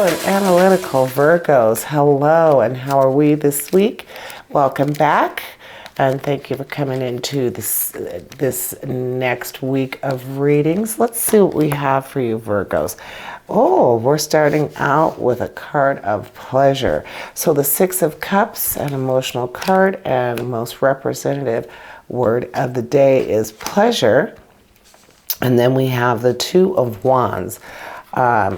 and analytical Virgos. Hello, and how are we this week? Welcome back, and thank you for coming into this next week of readings. Let's see what we have for you, Virgos. Oh, we're starting out with a card of pleasure. So the Six of Cups, an emotional card, and most representative word of the day is pleasure. And then we have the Two of Wands.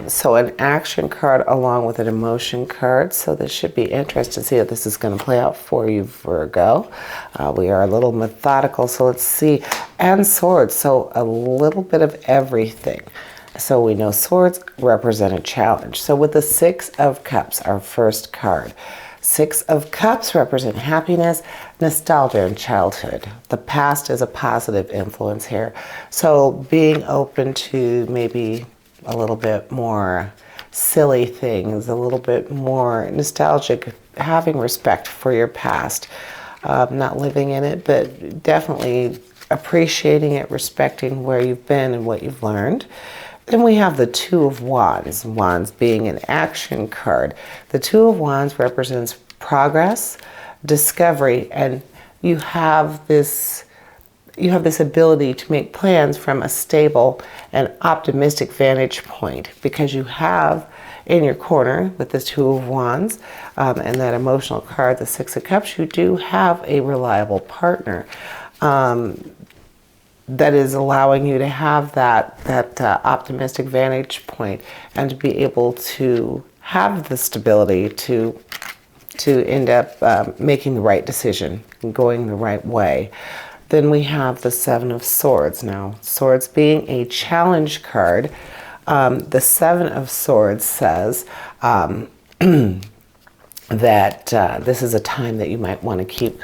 So an action card along with an emotion card. So this should be interesting to see how this is going to play out for you, Virgo. We are a little methodical, so let's see. And swords, so a little bit of everything. So we know swords represent a challenge. So with the Six of Cups, our first card. Six of Cups represent happiness, nostalgia, and childhood. The past is a positive influence here. So being open to maybe a little bit more silly things, a little bit more nostalgic, having respect for your past, not living in it, but definitely appreciating it, respecting where you've been and what you've learned. Then we have the Two of Wands, Wands being an action card. The Two of Wands represents progress, discovery, and you have this ability to make plans from a stable and optimistic vantage point because you have in your corner with the Two of Wands and that emotional card, the Six of Cups, you do have a reliable partner that is allowing you to have that optimistic vantage point and to be able to have the stability to end up making the right decision and going the right way. Then we have the Seven of Swords. Now, swords being a challenge card, the Seven of Swords says that this is a time that you might want to keep,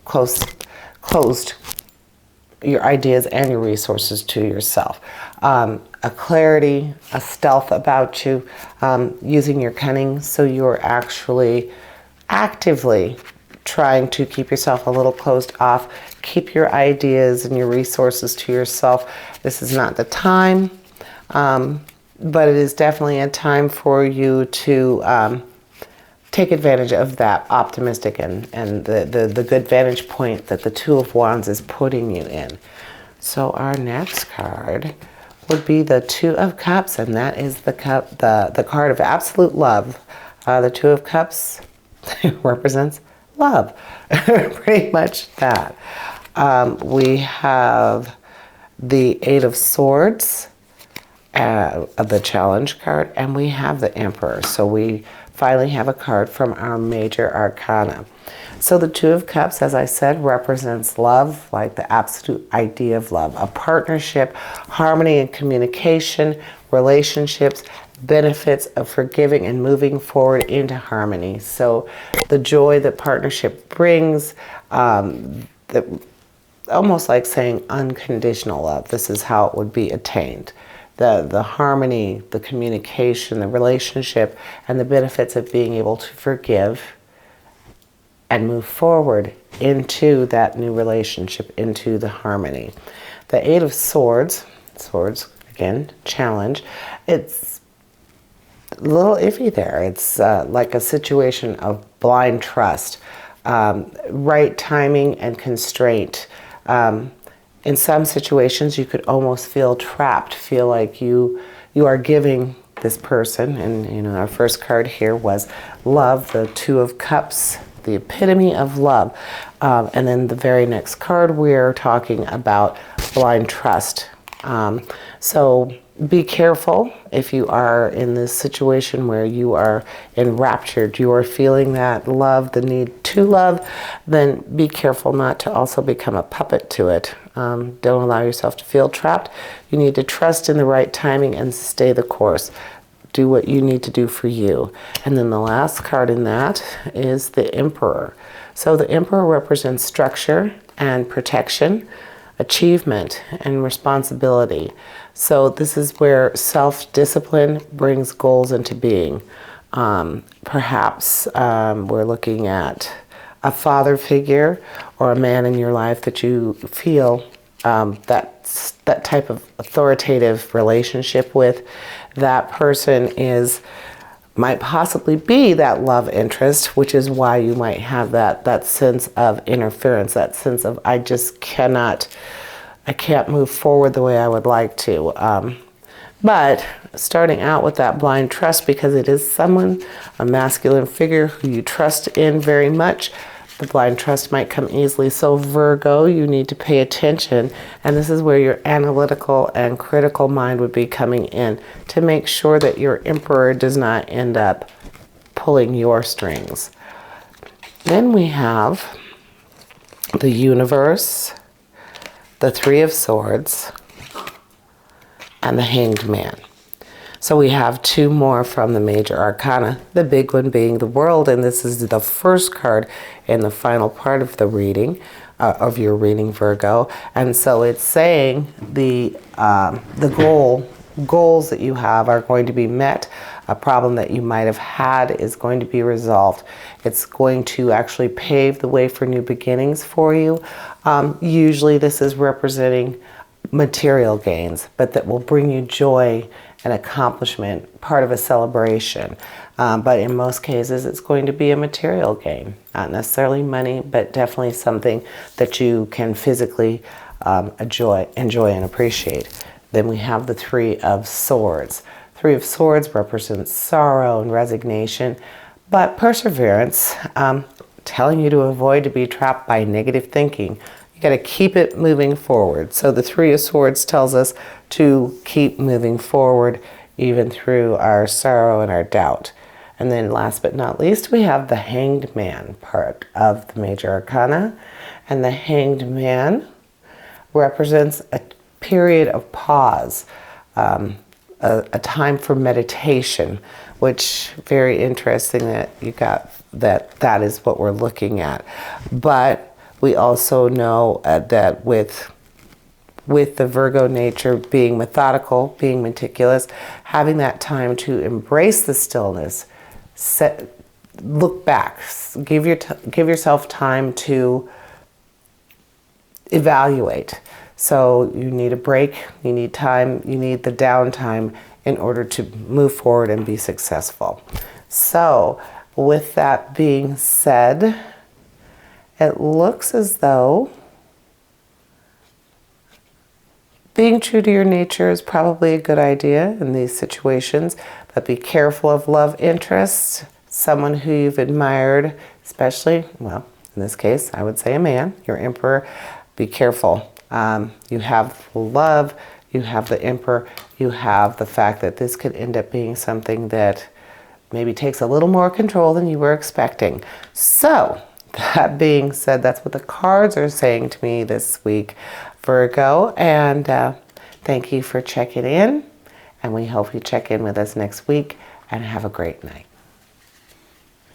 closed your ideas and your resources to yourself. A clarity, a stealth about you, using your cunning, so you're actually actively trying to keep yourself a little closed off, keep your ideas and your resources to yourself. This is not the time, but it is definitely a time for you to take advantage of that optimistic and the good vantage point that the Two of Wands is putting you in. So our next card would be the Two of Cups, and that is the card of absolute love. The Two of Cups represents love, pretty much that. We have the Eight of Swords, the challenge card, and we have the Emperor. So we finally have a card from our major arcana. So the Two of Cups, as I said, represents love, like the absolute idea of love, a partnership, harmony and communication, relationships, benefits of forgiving and moving forward into harmony. So the joy that partnership brings, almost like saying unconditional love. This is how it would be attained. The harmony, the communication, the relationship, and the benefits of being able to forgive and move forward into that new relationship, into the harmony. The Eight of Swords, swords, again, challenge, it's a little iffy there. It's like a situation of blind trust, right timing and constraint. In some situations, you could almost feel trapped, feel like you are giving this person, and our first card here was love, the Two of Cups, the epitome of love. And then the very next card, we're talking about blind trust. So be careful if you are in this situation where you are enraptured, you are feeling that love, the need to love, then be careful not to also become a puppet to it. Don't allow yourself to feel trapped. You need to trust in the right timing and stay the course. Do what you need to do for you. And then the last card in that is the Emperor. So the Emperor represents structure and protection, achievement and responsibility. So this is where self-discipline brings goals into being. Perhaps we're looking at a father figure or a man in your life that you feel that type of authoritative relationship with, that person might possibly be that love interest, which is why you might have that sense of interference, that sense of I can't move forward the way I would like to. But starting out with that blind trust, because it is someone, a masculine figure who you trust in very much, the blind trust might come easily. So Virgo, you need to pay attention. And this is where your analytical and critical mind would be coming in to make sure that your emperor does not end up pulling your strings. Then we have the universe, the Three of Swords, and the Hanged Man. So we have two more from the major arcana, the big one being the World, and this is the first card in the final part of the reading, of your reading, Virgo. And so it's saying the goals that you have are going to be met. A problem that you might have had is going to be resolved. It's going to actually pave the way for new beginnings for you. Usually this is representing material gains, but that will bring you joy and accomplishment, part of a celebration. But in most cases, it's going to be a material gain, not necessarily money, but definitely something that you can physically enjoy and appreciate. Then we have the Three of Swords. Three of Swords represents sorrow and resignation, but perseverance, telling you to avoid to be trapped by negative thinking. You got to keep it moving forward. So the Three of Swords tells us to keep moving forward even through our sorrow and our doubt. And then last but not least, we have the Hanged Man part of the major arcana. And the Hanged Man represents a period of pause, a time for meditation, which very interesting that you got that is what we're looking at. But we also know that with the Virgo nature being methodical, being meticulous, having that time to embrace the stillness, look back, give yourself time to evaluate. So you need a break, you need time, you need the downtime in order to move forward and be successful. So with that being said, it looks as though being true to your nature is probably a good idea in these situations, but be careful of love interests, someone who you've admired, especially, well, in this case, I would say a man, your emperor. Be careful. You have love, you have the emperor, you have the fact that this could end up being something that maybe takes a little more control than you were expecting. So, that being said, that's what the cards are saying to me this week, Virgo. And thank you for checking in. And we hope you check in with us next week. And have a great night.